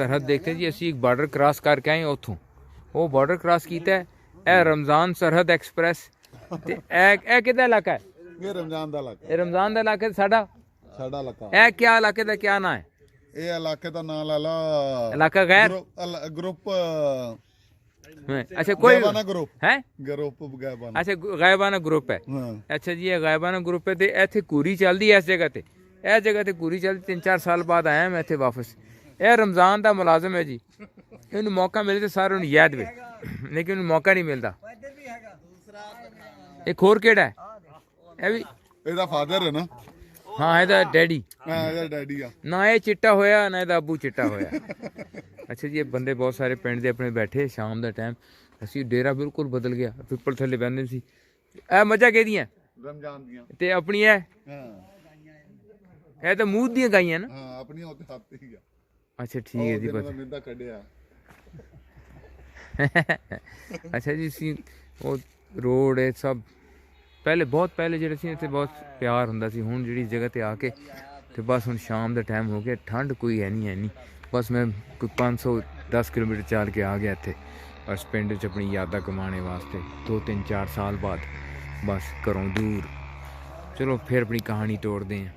सरहद देखते जी असी एक बार्डर क्रॉस करके आए उतों वो बार्डर क्रॉस किया है। यह रमज़ान सरहद एक्सप्रैस ते ए किहदा इलाका है? ये रमजान दा इलाका, ये रमज़ान का इलाका साडा साडा इलाका। ए क्या इलाके का क्या नाम है? ये इलाके दा नाम ला ला इलाका गैर ग्रुप अच्छा कोई गैबाना ग्रुप है ग्रुप गैबाना। अच्छा गायबाना ग्रुप है। हाँ। अच्छा जी ये गायबाना ग्रुप है तो इतने घूरी चलती है इस जगह ते इस जगह ते घूरी चलती 3-4 साल बाद आया मैं इतने वापस। यह रमज़ान का मुलाजम है जी इन्हू मौका मिले तो सारे उन्हें याद वे लेकिन उन्हें मौका नहीं मिलता। एक होर केड़ा है ये भी ਇਹਦਾ ਫਾਦਰ ਹੈ ਨਾ। हाँ ਇਹਦਾ डैडी ਹਾਂ ਇਹਦਾ ਡੈਡੀ ਆ। ना ये चिट्टा होया ना ਇਹਦਾ अबू चिट्टा होया। अच्छा जी ये बंदे बहुत सारे पिंड दे अपने बैठे शाम का टाइम असी डेरा बिल्कुल बदल गया पिपल थले बहते सी। ए मजा कहदियां ਰਮਜ਼ਾਨ ਦੀਆਂ। ते अपनी है ਹਾਂ ये तो मूद दी गाइयां ना। ਹਾਂ ਆਪਣੀਆਂ ਉੱਤੇ ਹੱਥ ਹੀ ਆ। अच्छा ठीक है जी बस ਮਿੰਦਾ ਕੱਢਿਆ। अच्छा जी सी वो रोड है सब पहले बहुत पहले जो इतने बहुत प्यार होंदा सी हुण जिहड़ी जगह ते आके ते बस हुण शाम का टाइम हो गया ठंड कोई है नहीं बस मैं कोई 510 किलोमीटर चल के आ गया इत्थे बस पिंड च अपनी यादां कमाने वास्ते 2-3-4 साल बाद बस घरों दूर। चलो फिर अपनी कहानी तोड़ते हैं।